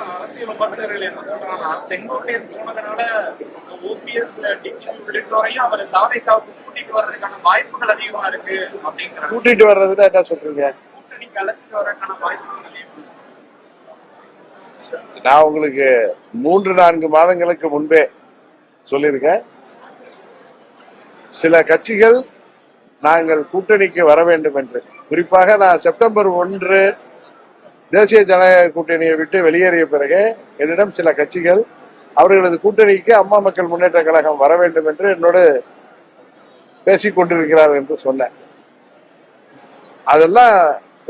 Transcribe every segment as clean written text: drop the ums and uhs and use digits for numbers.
அரசியல் விமர்சகர்கள் என்ன சொல்றாங்கன்னா, செங்கோட்டையன் போனதுனால ஓபிஎஸ் உள்ளிட்டோரையும் அவர் தாவேக்காவுக்கு கூட்டிட்டு வர்றதுக்கான வாய்ப்புகள் அதிகமா இருக்கு அப்படிங்கிறாங்க. கூட்டிட்டு வர்றதுன்னா என்ன சொல்றீங்க? கூட்டணிக்கு அழைச்சிட்டு வர்றதுக்கான வாய்ப்புகள் அதிகமா. நான் உங்களுக்கு 3-4 மாதங்களுக்கு முன்பே சொல்லியிருக்கேன், சில கட்சிகள் நாங்கள் கூட்டணிக்கு வர வேண்டும் என்று. குறிப்பாக நான் செப்டம்பர் 1 தேசிய ஜனநாயக கூட்டணியை விட்டு வெளியேறிய பிறகு என்னிடம் சில கட்சிகள் அவர்களது கூட்டணிக்கு அம்மா மக்கள் முன்னேற்ற கழகம் வர வேண்டும் என்று என்னோடு பேசிக் கொண்டிருக்கிறார்கள் என்று சொன்னேன். அதெல்லாம்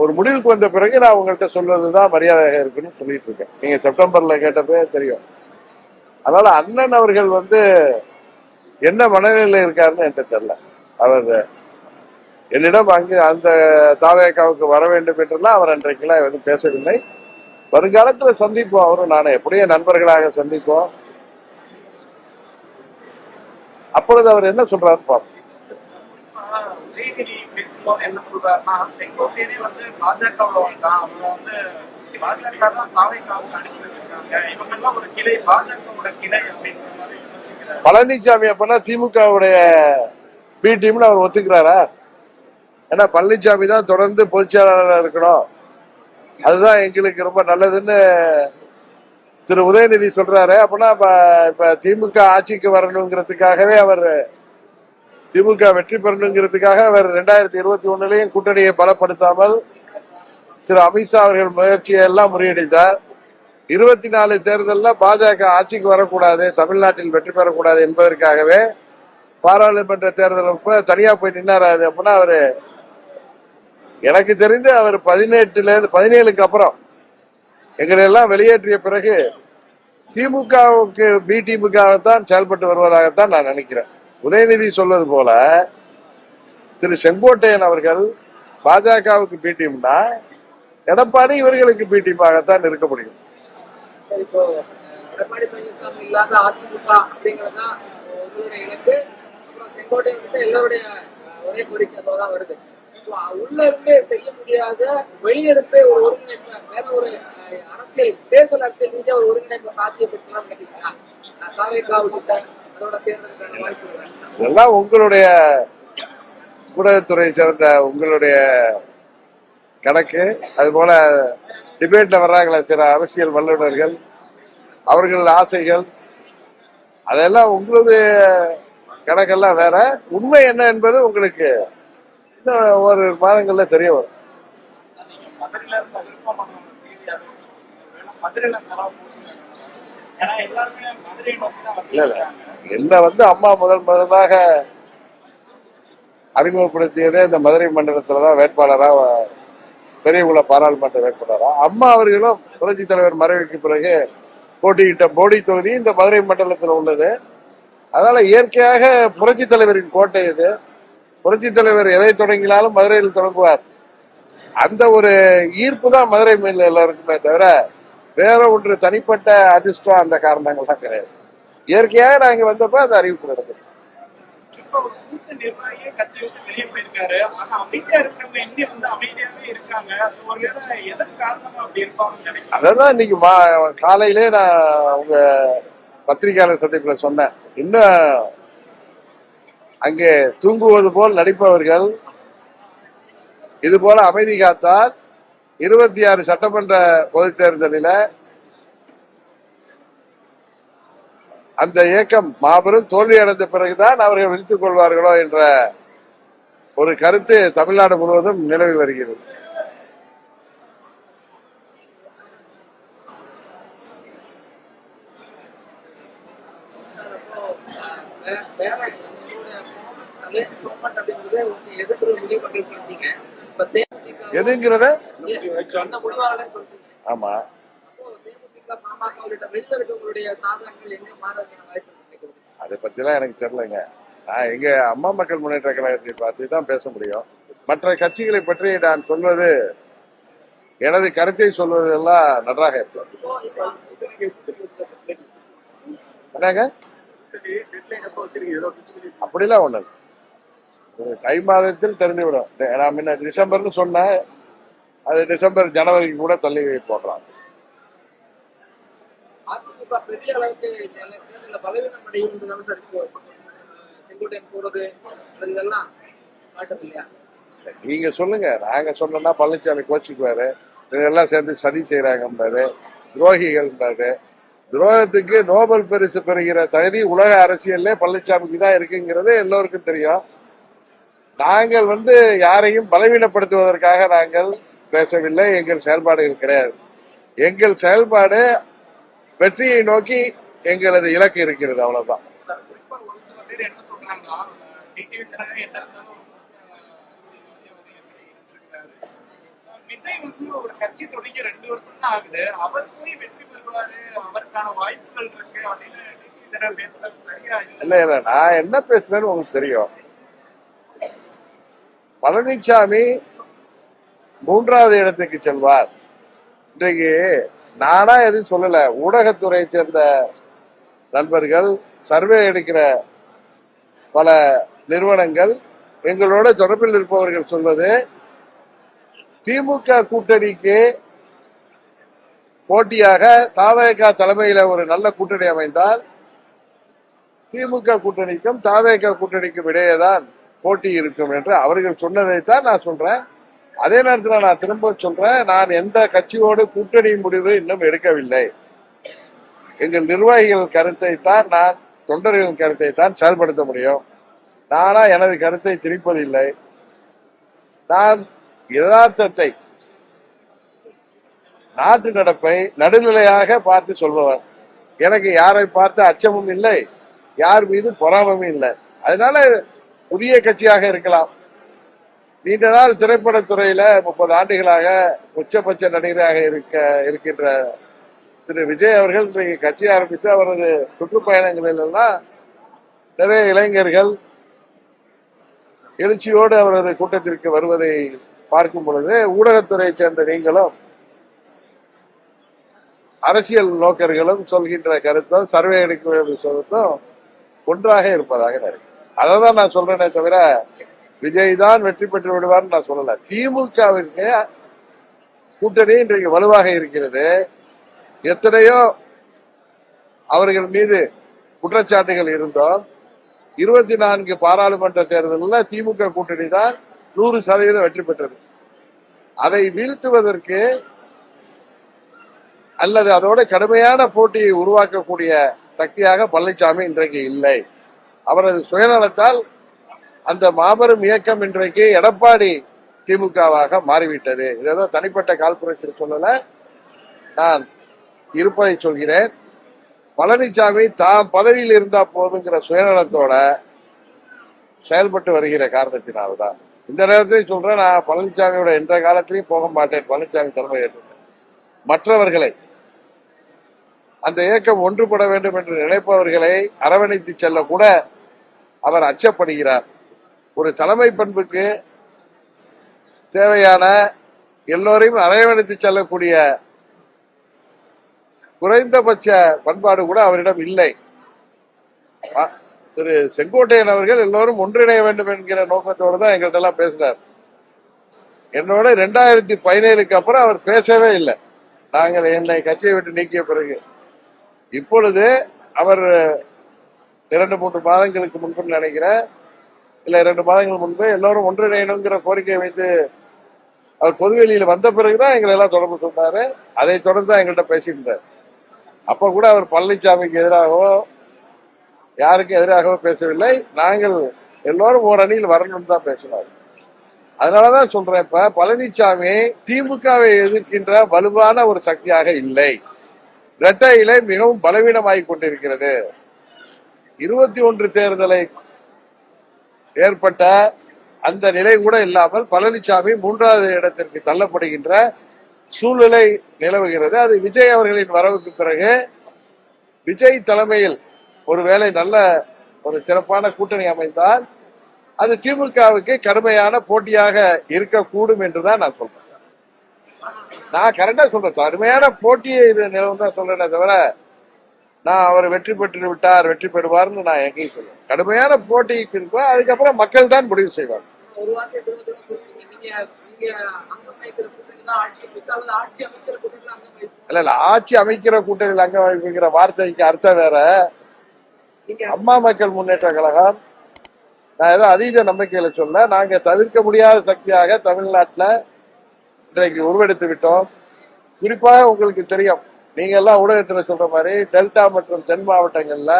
ஒரு முடிவுக்கு வந்த பிறகு நான் உங்கள்கிட்ட சொல்வதுதான் மரியாதையாக இருக்குன்னு சொல்லிட்டு இருக்கேன். நீங்க செப்டம்பர்ல கேட்டப்பே தெரியும். அதனால அண்ணன் அவர்கள் என்ன மனநிலையில் இருக்காருன்னு எனக்கு தெரியல. அவர் என்னிடம் அங்கு அந்த தாவேக்காவுக்கு வர வேண்டும் என்றெல்லாம் அவர் அன்றைக்கெல்லாம் எதுவும் பேசவில்லை. வருங்காலத்தில் சந்திப்போம், அவரும் நானே எப்படியே நண்பர்களாக சந்திப்போம். அப்பொழுது அவர் என்ன சொல்றாரு பார்ப்போம். பேசும்போது என்ன சொல்றாருன்னா, செங்கோட்டையனே பாஜகவுல வந்தான், அவங்க பாஜக தான் தாவேக்காவுக்கு அனுப்பி வச்சிருக்காங்க, இவங்கெல்லாம் ஒரு கிளை, பாஜகவோட கிளை அப்படின்ற மாதிரி யோசிக்கிறார். பழனிசாமி அப்பனா திமுகவுடைய பி டீம்னு அவர் ஒத்துக்கிறாரா? ஏன்னா பழனிசாமி தான் தொடர்ந்து பொதுச்செயலாளராக இருக்கணும், அதுதான் எங்களுக்கு ரொம்ப நல்லதுன்னு திரு உதயநிதி சொல்றாரு. அப்படின்னா இப்ப திமுக ஆட்சிக்கு வரணுங்கிறதுக்காகவே அவர், திமுக வெற்றி பெறணுங்கிறதுக்காக அவர் 2021 கூட்டணியை பலப்படுத்தாமல் திரு அமித்ஷா அவர்கள் முயற்சியை எல்லாம் முறியடித்தார். 24 தேர்தலில் பாஜக ஆட்சிக்கு வரக்கூடாது, தமிழ்நாட்டில் வெற்றி பெறக்கூடாது என்பதற்காகவே பாராளுமன்ற தேர்தல் தனியா போய் நின்னாரு. அப்படின்னா அவரு, எனக்கு தெரிந்து அவர் 17க்கு அப்புறம் எங்களை எல்லாம் வெளியேற்றிய பிறகு திமுகவுக்கு பி டீமுகத்தான் செயல்பட்டு வருவதாகத்தான் நான் நினைக்கிறேன். உதயநிதி சொல்வது போல திரு செங்கோட்டையன் அவர்கள் பாஜகவுக்கு பி டீம்னா எடப்பாடி இவர்களுக்கு பி டீமாகத்தான் இருக்க முடியும். எடப்பாடி பழனிசாமி இல்லாத அதிமுக அப்படிங்கறதா உங்களுடைய இலக்கு. செங்கோட்டையன் எல்லாருடைய ஒரே கோரிக்கை தான் வருது. உள்ள இருந்தே செய்ய முடியாத வெளியெடுத்து ஒரு ஒருங்கிணைப்பு, வேற ஒரு அரசியல் தேர்தல் அரசியல் ரீதியா ஒரு ஒருங்கிணைப்பு சாத்தியப்பட்டுலாம் கேட்டீங்கன்னா தாவேக்காவுக்கிட்ட அதோட சேர்ந்ததுக்கான வாய்ப்பு இதெல்லாம் உங்களுடைய ஊடகத்துறை சேர்ந்த உங்களுடைய கணக்கு. அது போல டிபேட்ல வர்றாங்களா சில அரசியல் வல்லுநர்கள், அவர்கள் ஆசைகள், அதெல்லாம் உங்களது கணக்கெல்லாம் வேற. உண்மை என்ன என்பது உங்களுக்கு இன்னும் ஒரு மாதங்கள்ல தெரிய வரும். என்ன அம்மா முதலாக அறிமுகப்படுத்தியதே இந்த மதுரை மண்டலத்துலதான் வேட்பாளரா, பெரியகுள பாராளுமன்ற வேட்பாளரா. அம்மா அவர்களும் புரட்சி தலைவர் மறைவுக்கு பிறகு போட்டியிட்ட போடி தொகுதி இந்த மதுரை மண்டலத்தில் உள்ளது. அதனால இயற்கையாக புரட்சி தலைவரின் கோட்டை இது. புரட்சி தலைவர் எதை தொடங்கினாலும் மதுரையில் தொடங்குவார். அந்த ஒரு ஈர்ப்பு தான் மதுரை மேல எல்லாருக்குமே தவிர வேற ஒன்று தனிப்பட்ட அதிர்ஷ்டம் அந்த காரணங்கள் தான் கிடையாது. இயற்கையாக நாங்க வந்தப்ப அந்த அறிவிப்பு நடக்குது. அதான் இன்னைக்கு காலையிலே நான் உங்க பத்திரிகையாளர் சந்திப்புல சொன்னேன். இன்னும் அங்கே தூங்குவது போல் நடிப்பவர்கள் இது போல அமைதி காத்தால் 26 சட்டமன்ற பொதுத் தேர்தலில் அந்த இயக்கம் மாபெரும் தோல்வி அடைந்த பிறகுதான் அவர்கள் விழித்துக் கொள்வார்களோ என்ற ஒரு கருத்து தமிழ்நாடு முழுவதும் நிலவி வருகிறது. எதுங்கிறத ஆமா அதை பத்திலாம் எனக்கு தெரியலங்க. நான் எங்க அம்மா மக்கள் முன்னேற்ற கழகத்தை பற்றி தான் பேச முடியும். மற்ற கட்சிகளை பற்றி நான் சொல்வது, எனது கருத்தை சொல்வது எல்லாம் நன்றாக இருக்கும். என்னங்க அப்படிலாம் ஒண்ணு தை மாதத்தில் தெரிந்துவிடும். நான் முன்ன டிசம்பர்னு சொன்னேன், அது டிசம்பர் ஜனவரிக்கு கூட தள்ளி போடுறான். அதிமுக பெரிய அளவுக்கு தேர்தல பலவீனம் அடையும் சார் இப்போ செங்கோட்டையன் போறது இதெல்லாம் காட்டுது இல்லையா? நீங்க சொல்லுங்க. நாங்க சொன்னோம்னா பழனிசாமி கோச்சுக்குவாரு, இவங்க எல்லாம் சேர்ந்து சதி செய்யறாங்கன்றாரு, துரோகிகள்ன்றாரு. துரோகத்துக்கு நோபல் பரிசு பெறுகிற தகுதி உலக அரசியல்ல பழனிசாமிக்கு தான் இருக்குங்கிறது எல்லோருக்கும் தெரியும். நாங்கள் யாரையும் பலவீனப்படுத்துவதற்காக நாங்கள் பேசவில்லை. எங்கள் செயல்பாடுகள் கிடையாது. எங்கள் செயல்பாடு வெற்றியை நோக்கி எங்களது இலக்கு இருக்கிறது, அவ்வளவுதான். குறிப்பா ஒரு சில பேர் என்ன சொல்றாங்கன்னா, டிடிவி தினகரன் என்ன இருந்தாலும் விஜய் ஒரு கட்சி தொடங்கி 2 வருஷம் தான் ஆகுது, அவர் போய் வெற்றி பெறுவாரு, அவருக்கான வாய்ப்புகள் இருக்கு அப்படின்னு டிடிவி தினகரன் பேசுறது சரியா இல்ல நான் என்ன பேசுறேன்னு உங்களுக்கு தெரியும். பழனிசாமி 3வது இடத்துக்கு செல்வார். இன்றைக்கு நானா எதுவும் சொல்லல, ஊடகத்துறையை சேர்ந்த நண்பர்கள், சர்வே எடுக்கிற பல நிறுவனங்கள், எங்களோட தொடர்பில் இருப்பவர்கள் சொல்வது, திமுக கூட்டணிக்கு போட்டியாக தாவேகா தலைமையில ஒரு நல்ல கூட்டணி அமைந்தால் திமுக கூட்டணிக்கும் தாவேகா கூட்டணிக்கும் இடையேதான் போட்டி இருக்கும் என்று அவர்கள் சொன்னதைத்தான் நான் சொல்றேன். அதே நேரத்தில் நான் திரும்ப சொல்றேன், நான் எந்த கட்சியோடு கூட்டணி முடிவு இன்னும் எடுக்கவில்லை. எங்கள் நிர்வாகிகள் கருத்தை தான், நான் தொண்டர்களின் கருத்தை தான் செயல்படுத்த முடியும். நானா எனது கருத்தை திணிப்பதில்லை. நான் யதார்த்தத்தை, நாட்டு நடப்பை நடுநிலையாக பார்த்து சொல்பவன். எனக்கு யாரை பார்த்து அச்சமும் இல்லை, யார் மீது பொறாமமும் இல்லை. அதனால புதிய கட்சியாக இருக்கலாம். நீண்ட நாள் திரைப்படத்துறையில 30 ஆண்டுகளாக உச்சபட்ச நடிகராக இருக்கின்ற திரு விஜய் அவர்கள் இன்றைக்கு கட்சி ஆரம்பித்து அவரது சுற்றுப்பயணங்களில் எல்லாம் நிறைய இளைஞர்கள் எழுச்சியோடு அவரது கூட்டத்திற்கு வருவதை பார்க்கும் பொழுது, ஊடகத்துறையை சேர்ந்த நீங்களும் அரசியல் நோக்கர்களும் சொல்கின்ற கருத்தும் சர்வே எடுக்க சொல்றதும் ஒன்றாக இருப்பதாக நினைக்கிறேன். அதான் நான் சொல்றேனே தவிர விஜய் தான் வெற்றி பெற்று விடுவார்னு நான் சொல்லல. திமுகவிற்கு கூட்டணி இன்றைக்கு வலுவாக இருக்கிறது. எத்தனையோ அவர்கள் மீது குற்றச்சாட்டுகள் இருந்தோம். 24 பாராளுமன்ற தேர்தலில் திமுக கூட்டணி தான் 100% வெற்றி பெற்றது. அதை வீழ்த்துவதற்கு அல்லது அதோட கடுமையான போட்டியை உருவாக்கக்கூடிய சக்தியாக பழனிசாமி இன்றைக்கு இல்லை. அவரது சுயநலத்தால் அந்த மாபெரும் இயக்கம் இன்றைக்கு எடப்பாடி திமுகவாக மாறிவிட்டது. இதோ தனிப்பட்ட காழ்ப்புணர்ச்சி சொல்லல, நான் இருப்பதை சொல்கிறேன். பழனிசாமி தாம் பதவியில் இருந்தா போதுங்கிற சுயநலத்தோட செயல்பட்டு வருகிற காரணத்தினால்தான். இந்த நேரத்திலையும் சொல்றேன், நான் பழனிசாமியோட எந்த காலத்திலையும் போக மாட்டேன். பழனிசாமி தலைமை ஏற்று மற்றவர்களை, அந்த இயக்கம் ஒன்றுபட வேண்டும் என்று நினைப்பவர்களை அரவணைத்து செல்ல கூட அவர் அச்சப்படுகிறார். ஒரு தலைமை பண்புக்கு தேவையான எல்லோரையும் அரவணைத்து செல்லக்கூடிய குறைந்தபட்ச பண்பாடு கூட அவரிடம் இல்லை. திரு செங்கோட்டையன் அவர்கள் எல்லோரும் ஒன்றிணைய வேண்டும் என்கிற நோக்கத்தோடு தான் எங்கள்கிட்ட எல்லாம் பேசினார். என்னோட 2017க்கு அப்புறம் அவர் பேசவே இல்லை. நாங்கள் என்னை கட்சியை விட்டு நீக்கிய பிறகு. இப்பொழுது அவர் 2-3 மாதங்களுக்கு முன்பு நினைக்கிறேன், இல்ல 2 மாதங்கள் முன்பு எல்லோரும் ஒன்றிணையணுங்கிற கோரிக்கை வைத்து அவர் பொதுவெளியில் வந்த பிறகுதான் எங்களை எல்லாம் தொடர்பு சொன்னாரு. அதை தொடர்ந்து தான் எங்கள்கிட்ட பேசியிருந்தார். அப்ப கூட அவர் பழனிசாமிக்கு எதிராகவோ யாருக்கும் எதிராகவோ பேசவில்லை. நாங்கள் எல்லோரும் ஒரு அணியில் வரணும்னு தான் பேசினார். அதனாலதான் சொல்றேன், இப்ப பழனிசாமி திமுகவை எதிர்க்கின்ற வலுவான ஒரு சக்தியாக இல்லை. இரட்டை இலை மிகவும் பலவீனமாகிக் கொண்டிருக்கிறது. 21 தேர்தலை ஏற்பட்ட அந்த நிலை கூட இல்லாமல் பழனிசாமி 3வது இடத்திற்கு தள்ளப்படுகின்ற சூழ்நிலை நிலவுகிறது. அது விஜய் அவர்களின் வரவுக்கு பிறகு விஜய் தலைமையில் ஒருவேளை நல்ல ஒரு சிறப்பான கூட்டணி அமைந்தால் அது திமுகவுக்கு கடுமையான போட்டியாக இருக்கக்கூடும் என்றுதான் நான் சொல்றேன். நான் கரெக்டா சொல்றேன், கடுமையான போட்டியை நிலவும் தான் சொல்றேனே தவிர நான் அவர் வெற்றி பெற்று விட்டார், வெற்றி பெறுவார்னு நான் எங்கேயும் சொல்றேன். கடுமையான போட்டிக்கு இருப்பா, அதுக்கப்புறம் மக்கள் தான் முடிவு செய்வார். ஒரு வார்த்தை நீங்க நீங்க அங்கம் வகிக்கிற கூட்டணி தான் ஆட்சி அமைக்க அல்லது ஆட்சி அமைக்கிற கூட்டணியில அங்கம் வகிக்க இல்ல ஆட்சி அமைக்கிற கூட்டணியில் அங்க வைக்கிற வார்த்தைக்கு அர்த்தம் வேற. நீங்க அம்மா மக்கள் முன்னேற்ற கழகம் நான் ஏதோ அதீத நம்பிக்கையில சொல்ல, நாங்க தவிர்க்க முடியாத சக்தியாக தமிழ்நாட்டுல இன்றைக்கு உருவெடுத்து விட்டோம். குறிப்பாக உங்களுக்கு தெரியும், நீங்க எல்லாம் ஊடகத்துல சொல்ற மாதிரி டெல்டா மற்றும் தென் மாவட்டங்கள்ல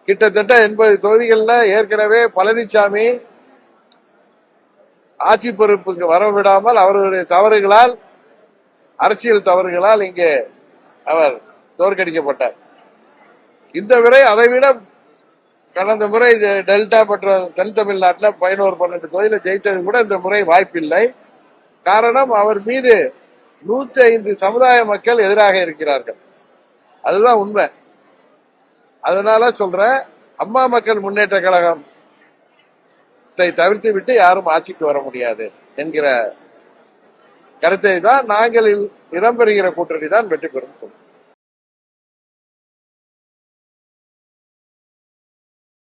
கிட்டத்தட்ட 80 தொகுதிகள்ல ஏற்கனவே பழனிசாமி ஆட்சி பொறுப்புக்கு வர விடாமல் அவர்களுடைய தவறுகளால், அரசியல் தவறுகளால் இங்கே அவர் தோற்கடிக்கப்பட்டார். இந்த முறை அதைவிட கடந்த முறை டெல்டா மற்றும் தென் தமிழ்நாட்டில் 11-12 தொகுதியில ஜெயித்தது கூட இந்த முறை வாய்ப்பில்லை. காரணம், அவர் மீது 105 சமுதாய மக்கள் எதிராக இருக்கிறார்கள். அதுதான் உண்மை. அதனால சொல்றேன், அம்மா மக்கள் முன்னேற்ற கழகம் தவிர்த்து விட்டு யாரும் ஆட்சிக்கு வர முடியாது என்கிற கருத்தை தான் நாங்கள் இடம்பெறுகிற கூட்டணி தான் வெற்றி பெறும்.